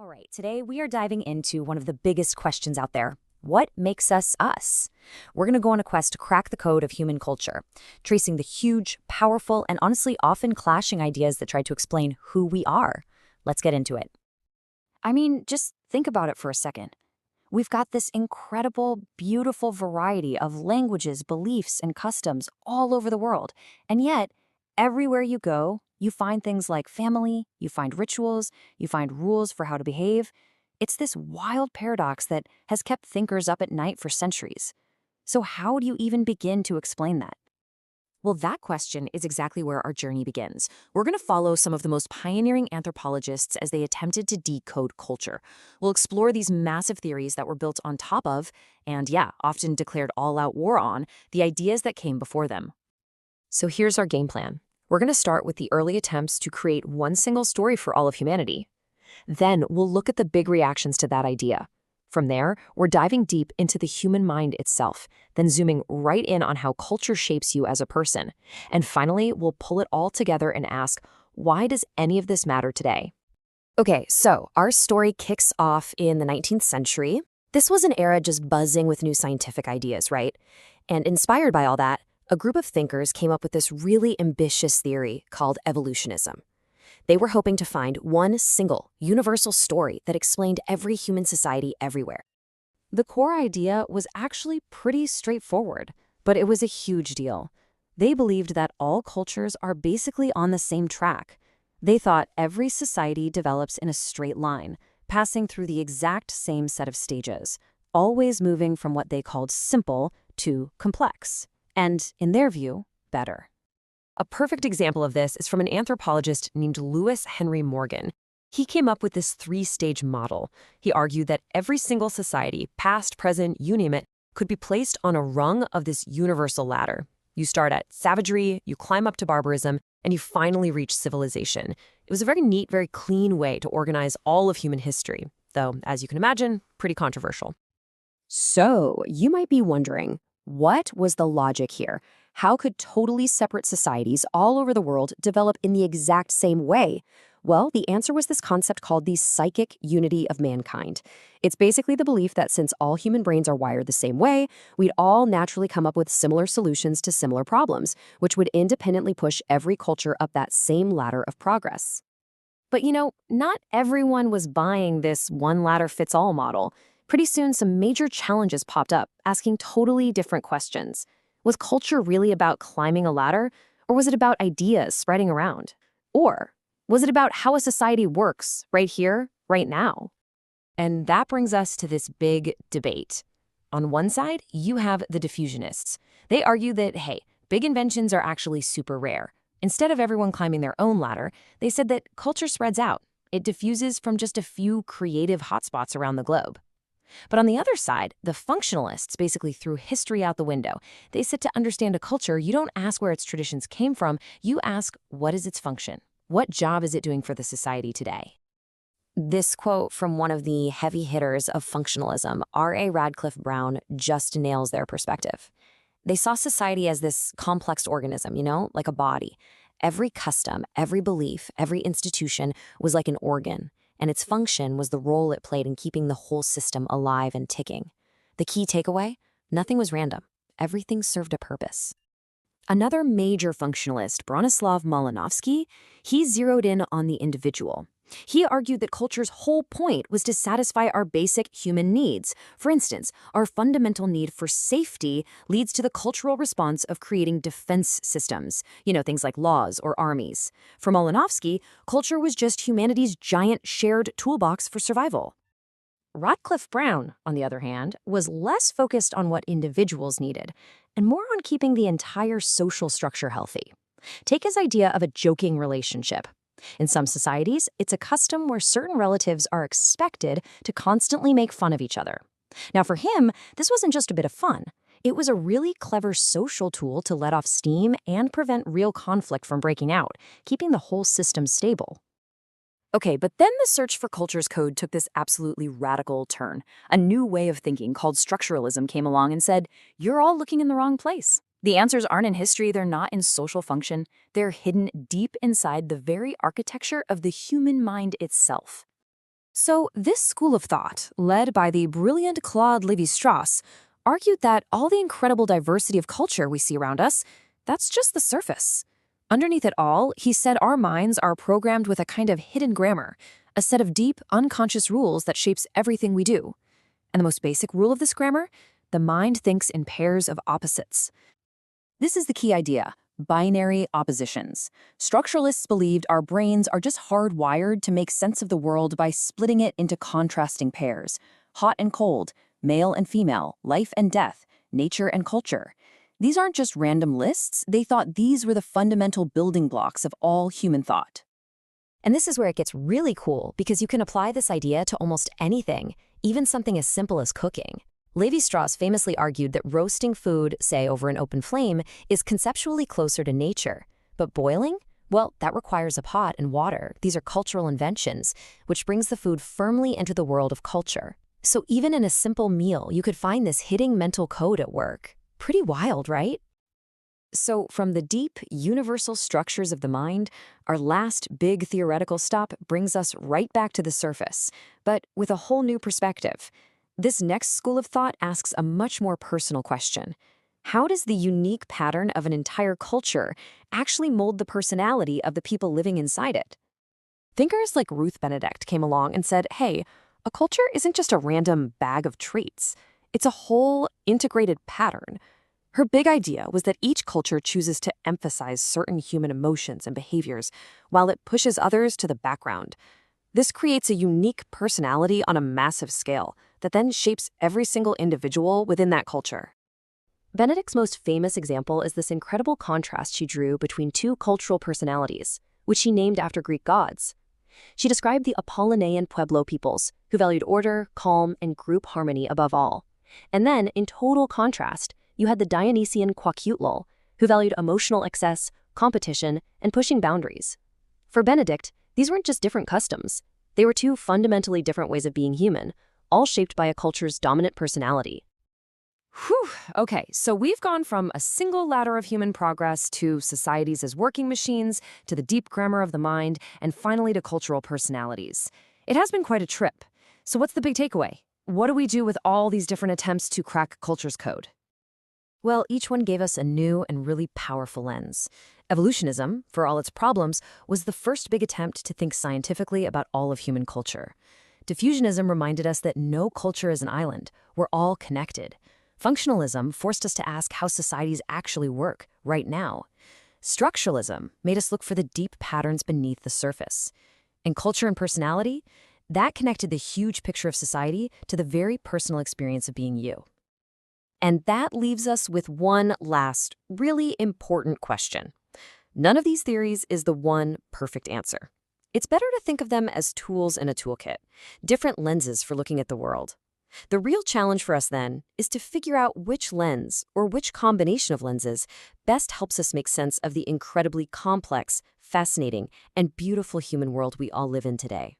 All right, today we are diving into one of the biggest questions out there. What makes us us? We're going to go on a quest to crack the code of human culture, tracing the huge, powerful, and honestly often clashing ideas that try to explain who we are. Let's get into it. I mean, just think about it for a second. We've got this incredible, beautiful variety of languages, beliefs, and customs all over the world. And yet, everywhere you go, you find things like family, you find rituals, you find rules for how to behave. It's this wild paradox that has kept thinkers up at night for centuries. So, how do you even begin to explain that? Well, that question is exactly where our journey begins. We're going to follow some of the most pioneering anthropologists as they attempted to decode culture. We'll explore these massive theories that were built on top of, and yeah, often declared all-out war on, the ideas that came before them. So here's our game plan. We're going to start with the early attempts to create one single story for all of humanity. Then we'll look at the big reactions to that idea. From there, we're diving deep into the human mind itself, then zooming right in on how culture shapes you as a person. And finally, we'll pull it all together and ask, why does any of this matter today? Okay, so our story kicks off in the 19th century. This was an era just buzzing with new scientific ideas, right? And inspired by all that, a group of thinkers came up with this really ambitious theory called evolutionism. They were hoping to find one single, universal story that explained every human society everywhere. The core idea was actually pretty straightforward, but it was a huge deal. They believed that all cultures are basically on the same track. They thought every society develops in a straight line, passing through the exact same set of stages, always moving from what they called simple to complex, and, in their view, better. A perfect example of this is from an anthropologist named Lewis Henry Morgan. He came up with this three-stage model. He argued that every single society, past, present, you name it, could be placed on a rung of this universal ladder. You start at savagery, you climb up to barbarism, and you finally reach civilization. It was a very neat, very clean way to organize all of human history, though, as you can imagine, pretty controversial. So, you might be wondering, what was the logic here? How could totally separate societies all over the world develop in the exact same way? Well, the answer was this concept called the psychic unity of mankind. It's basically the belief that since all human brains are wired the same way, we'd all naturally come up with similar solutions to similar problems, which would independently push every culture up that same ladder of progress. But not everyone was buying this one-ladder-fits-all model. Pretty soon, some major challenges popped up, asking totally different questions. Was culture really about climbing a ladder, or was it about ideas spreading around? Or was it about how a society works right here, right now? And that brings us to this big debate. On one side, you have the diffusionists. They argue that, hey, big inventions are actually super rare. Instead of everyone climbing their own ladder, they said that culture spreads out. It diffuses from just a few creative hotspots around the globe. But on the other side, the functionalists basically threw history out the window. They said to understand a culture, you don't ask where its traditions came from, you ask, what is its function? What job is it doing for the society today? This quote from one of the heavy hitters of functionalism, R.A. Radcliffe Brown, just nails their perspective. They saw society as this complex organism, like a body. Every custom, every belief, every institution was like an organ, and its function was the role it played in keeping the whole system alive and ticking. The key takeaway? Nothing was random. Everything served a purpose. Another major functionalist, Bronislaw Malinowski, he zeroed in on the individual. He argued that culture's whole point was to satisfy our basic human needs. For instance, our fundamental need for safety leads to the cultural response of creating defense systems, things like laws or armies. For Malinowski, culture was just humanity's giant shared toolbox for survival. Radcliffe Brown, on the other hand, was less focused on what individuals needed and more on keeping the entire social structure healthy. Take his idea of a joking relationship. In some societies, it's a custom where certain relatives are expected to constantly make fun of each other. Now, for him, this wasn't just a bit of fun. It was a really clever social tool to let off steam and prevent real conflict from breaking out, keeping the whole system stable. Okay, but then the search for culture's code took this absolutely radical turn. A new way of thinking called structuralism came along and said, you're all looking in the wrong place. The answers aren't in history, they're not in social function, they're hidden deep inside the very architecture of the human mind itself. So, this school of thought, led by the brilliant Claude Lévi-Strauss, argued that all the incredible diversity of culture we see around us, that's just the surface. Underneath it all, he said our minds are programmed with a kind of hidden grammar, a set of deep, unconscious rules that shapes everything we do. And the most basic rule of this grammar? The mind thinks in pairs of opposites. This is the key idea: binary oppositions. Structuralists believed our brains are just hardwired to make sense of the world by splitting it into contrasting pairs: hot and cold, male and female, life and death, nature and culture. These aren't just random lists, they thought these were the fundamental building blocks of all human thought. And this is where it gets really cool, because you can apply this idea to almost anything, even something as simple as cooking. Lévi-Strauss famously argued that roasting food, say over an open flame, is conceptually closer to nature. But boiling? Well, that requires a pot and water. These are cultural inventions, which brings the food firmly into the world of culture. So even in a simple meal, you could find this hidden mental code at work. Pretty wild, right? So from the deep, universal structures of the mind, our last big theoretical stop brings us right back to the surface, but with a whole new perspective. This next school of thought asks a much more personal question. How does the unique pattern of an entire culture actually mold the personality of the people living inside it? Thinkers like Ruth Benedict came along and said, hey, a culture isn't just a random bag of traits. It's a whole integrated pattern. Her big idea was that each culture chooses to emphasize certain human emotions and behaviors, while it pushes others to the background. This creates a unique personality on a massive scale that then shapes every single individual within that culture. Benedict's most famous example is this incredible contrast she drew between two cultural personalities, which she named after Greek gods. She described the Apollonian Pueblo peoples, who valued order, calm, and group harmony above all. And then, in total contrast, you had the Dionysian Kwakiutl, who valued emotional excess, competition, and pushing boundaries. For Benedict, these weren't just different customs. They were two fundamentally different ways of being human, all shaped by a culture's dominant personality. Whew, okay, so we've gone from a single ladder of human progress to societies as working machines, to the deep grammar of the mind, and finally to cultural personalities. It has been quite a trip. So what's the big takeaway? What do we do with all these different attempts to crack culture's code? Well, each one gave us a new and really powerful lens. Evolutionism, for all its problems, was the first big attempt to think scientifically about all of human culture. Diffusionism reminded us that no culture is an island. We're all connected. Functionalism forced us to ask how societies actually work right now. Structuralism made us look for the deep patterns beneath the surface. And culture and personality, that connected the huge picture of society to the very personal experience of being you. And that leaves us with one last, really important question. None of these theories is the one perfect answer. It's better to think of them as tools in a toolkit, different lenses for looking at the world. The real challenge for us then is to figure out which lens, or which combination of lenses, best helps us make sense of the incredibly complex, fascinating, and beautiful human world we all live in today.